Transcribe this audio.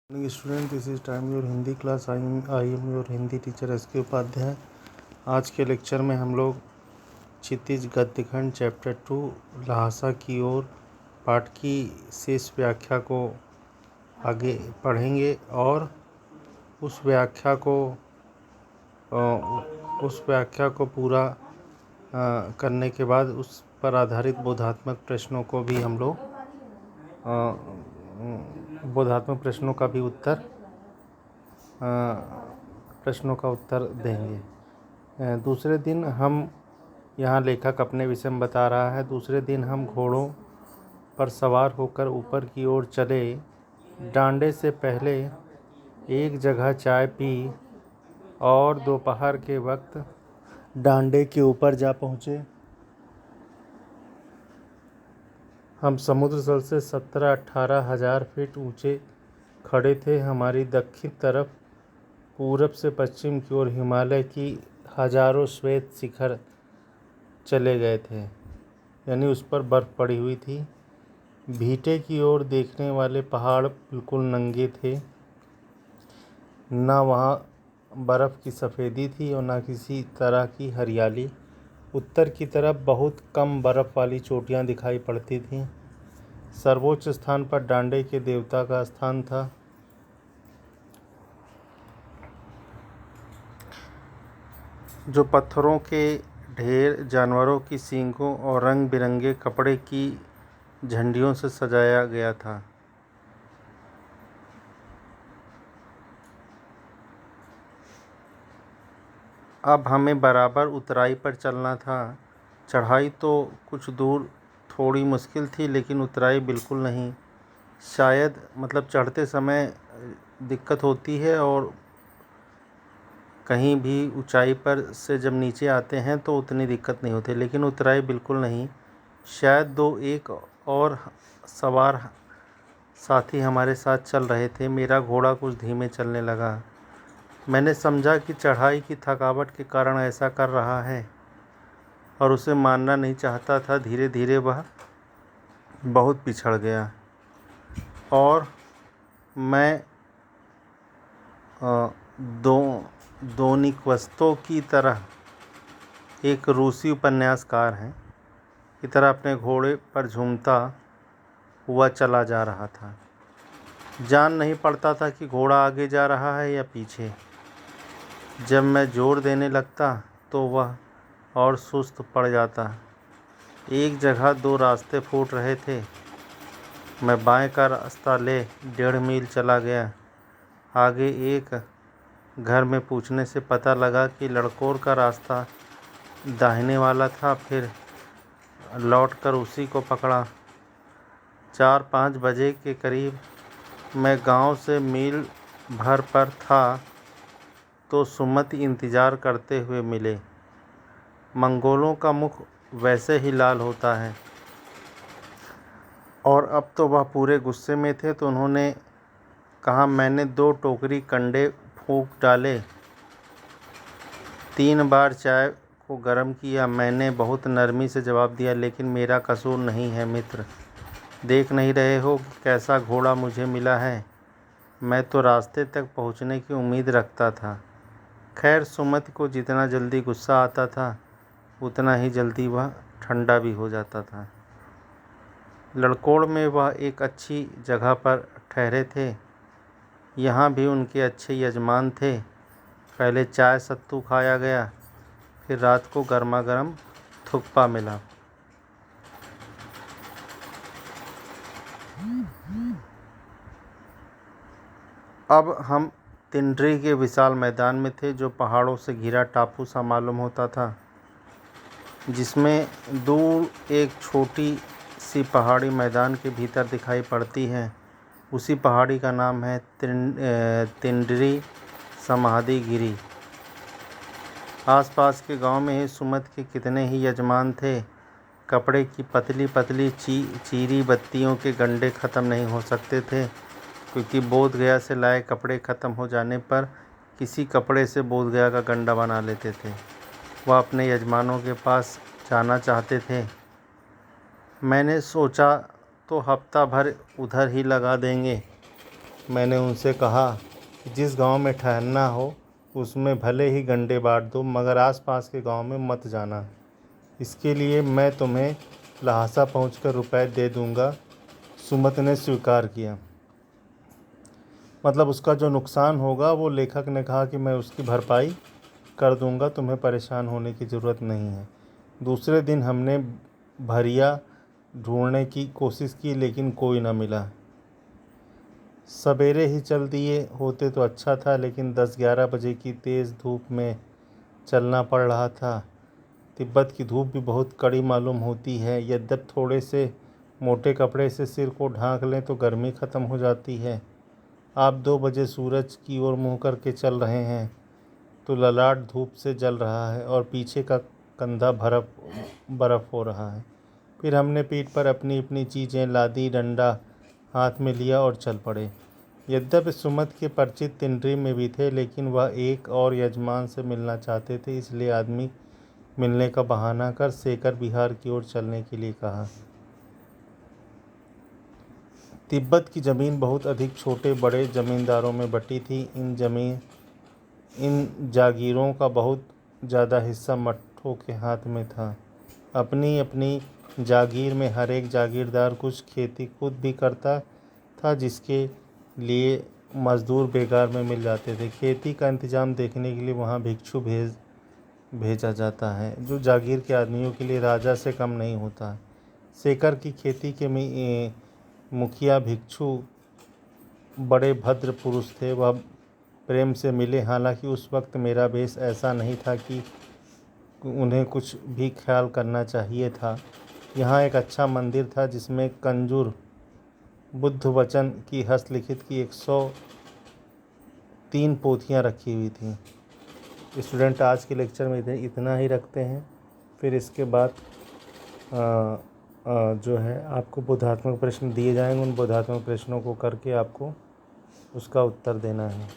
Morning student, this is time your Hindi class. I am your Hindi teacher S K. Upadhyay. आज के lecture में हम लोग क्षितिज गद्यखंड चैप्टर 2 लहासा की ओर पाठ की शेष व्याख्या को आगे पढ़ेंगे और उस व्याख्या को पूरा करने के बाद उस पर आधारित बोधात्मक प्रश्नों को भी हम लोग बोधात्मक प्रश्नों का उत्तर देंगे। दूसरे दिन हम यहाँ लेखक अपने विषय में बता रहा है। दूसरे दिन हम घोड़ों पर सवार होकर ऊपर की ओर चले। डांडे से पहले एक जगह चाय पी और दोपहर के वक्त डांडे के ऊपर जा पहुँचे। हम समुद्र तल से 17-18 हज़ार फीट ऊंचे खड़े थे। हमारी दक्षिण तरफ पूरब से पश्चिम की ओर हिमालय की हजारों श्वेत शिखर चले गए थे, यानी उस पर बर्फ़ पड़ी हुई थी। भीटे की ओर देखने वाले पहाड़ बिल्कुल नंगे थे। न वहाँ बर्फ़ की सफ़ेदी थी और न किसी तरह की हरियाली। उत्तर की तरफ बहुत कम बर्फ़ वाली चोटियाँ दिखाई पड़ती थीं। सर्वोच्च स्थान पर डांडे के देवता का स्थान था। जो पत्थरों के ढेर, जानवरों की सींगों और रंग बिरंगे कपड़े की झंडियों से सजाया गया था। अब हमें बराबर उतराई पर चलना था। चढ़ाई तो कुछ दूर थोड़ी मुश्किल थी, लेकिन उतराई बिल्कुल नहीं। शायद चढ़ते समय दिक्कत होती है और कहीं भी ऊंचाई पर से जब नीचे आते हैं तो उतनी दिक्कत नहीं होती, लेकिन उतराई बिल्कुल नहीं। शायद एक और सवार साथी हमारे साथ चल रहे थे। मेरा घोड़ा कुछ धीमे चलने लगा। मैंने समझा कि चढ़ाई की थकावट के कारण ऐसा कर रहा है और उसे मानना नहीं चाहता था। धीरे धीरे वह बहुत पिछड़ गया और मैं दोनिक्वस्तों की तरह, एक रूसी उपन्यासकार हैं, की तरह अपने घोड़े पर झूमता हुआ चला जा रहा था। जान नहीं पड़ता था कि घोड़ा आगे जा रहा है या पीछे। जब मैं जोर देने लगता तो वह और सुस्त पड़ जाता। एक जगह 2 रास्ते फूट रहे थे। मैं बाएं का रास्ता ले 1.5 मील चला गया। आगे एक घर में पूछने से पता लगा कि लड़कोर का रास्ता दाहिने वाला था। फिर लौटकर उसी को पकड़ा। 4-5 बजे के करीब मैं गांव से मील भर पर था तो सुमति इंतज़ार करते हुए मिले। मंगोलों का मुख वैसे ही लाल होता है और अब तो वह पूरे गुस्से में थे। तो उन्होंने कहा, मैंने 2 टोकरी कंडे फूंक डाले, 3 बार चाय को गर्म किया। मैंने बहुत नरमी से जवाब दिया, लेकिन मेरा कसूर नहीं है मित्र। देख नहीं रहे हो कि कैसा घोड़ा मुझे मिला है? मैं तो रास्ते तक पहुंचने की उम्मीद रखता था। खैर, सुमति को जितना जल्दी गुस्सा आता था उतना ही जल्दी वह ठंडा भी हो जाता था। लड़कोड़ में वह एक अच्छी जगह पर ठहरे थे। यहाँ भी उनके अच्छे यजमान थे। पहले चाय सत्तू खाया गया, फिर रात को गर्मा गर्म थुक्पा मिला। अब हम तिंड्री के विशाल मैदान में थे, जो पहाड़ों से घिरा टापू सा मालूम होता था, जिसमें दूर एक छोटी सी पहाड़ी मैदान के भीतर दिखाई पड़ती है। उसी पहाड़ी का नाम है तिंड्री समाधि गिरी। आसपास के गांव में ही सुमत के कितने ही यजमान थे। कपड़े की पतली पतली चीरी बत्तियों के गंडे ख़त्म नहीं हो सकते थे, क्योंकि बोधगया से लाए कपड़े ख़त्म हो जाने पर किसी कपड़े से बोधगया का गंडा बना लेते थे। वह अपने यजमानों के पास जाना चाहते थे। मैंने सोचा तो हफ्ता भर उधर ही लगा देंगे। मैंने उनसे कहा कि जिस गांव में ठहरना हो उसमें भले ही गंडे बांट दो, मगर आसपास के गांव में मत जाना। इसके लिए मैं तुम्हें लहासा पहुंचकर रुपए दे दूंगा। सुमत ने स्वीकार किया। मतलब उसका जो नुकसान होगा वो लेखक ने कहा कि मैं उसकी भरपाई कर दूंगा, तुम्हें परेशान होने की ज़रूरत नहीं है। दूसरे दिन हमने भरिया ढूंढने की कोशिश की, लेकिन कोई न मिला। सवेरे ही चल दिए होते तो अच्छा था, लेकिन 10-11 बजे की तेज़ धूप में चलना पड़ रहा था। तिब्बत की धूप भी बहुत कड़ी मालूम होती है। यद्यप थोड़े से मोटे कपड़े से सिर को ढांक लें तो गर्मी ख़त्म हो जाती है। आप 2 बजे सूरज की ओर मुँह करके चल रहे हैं तो ललाट धूप से जल रहा है और पीछे का कंधा बर्फ़ हो रहा है। फिर हमने पीठ पर अपनी अपनी चीज़ें लादी, डंडा हाथ में लिया और चल पड़े। यद्यपि सुमत के परिचित तिनरी में भी थे, लेकिन वह एक और यजमान से मिलना चाहते थे, इसलिए आदमी मिलने का बहाना कर सेकर बिहार की ओर चलने के लिए कहा। तिब्बत की ज़मीन बहुत अधिक छोटे बड़े ज़मींदारों में बटी थी। इन जागीरों का बहुत ज़्यादा हिस्सा मट्ठों के हाथ में था। अपनी अपनी जागीर में हर एक जागीरदार कुछ खेती खुद भी करता था, जिसके लिए मज़दूर बेगार में मिल जाते थे। खेती का इंतज़ाम देखने के लिए वहाँ भिक्षु भेजा जाता है, जो जागीर के आदमियों के लिए राजा से कम नहीं होता। सेकर की खेती के मुखिया भिक्षु बड़े भद्र पुरुष थे। वह प्रेम से मिले, हालांकि उस वक्त मेरा वेश ऐसा नहीं था कि उन्हें कुछ भी ख्याल करना चाहिए था। यहाँ एक अच्छा मंदिर था जिसमें कंजूर बुद्ध वचन की हस्तलिखित की 103 पोथियाँ रखी हुई थीं। स्टूडेंट, आज के लेक्चर में इतना ही रखते हैं। फिर इसके बाद जो है आपको बोधात्मक प्रश्न दिए जाएंगे। उन बोधात्मक प्रश्नों को करके आपको उसका उत्तर देना है।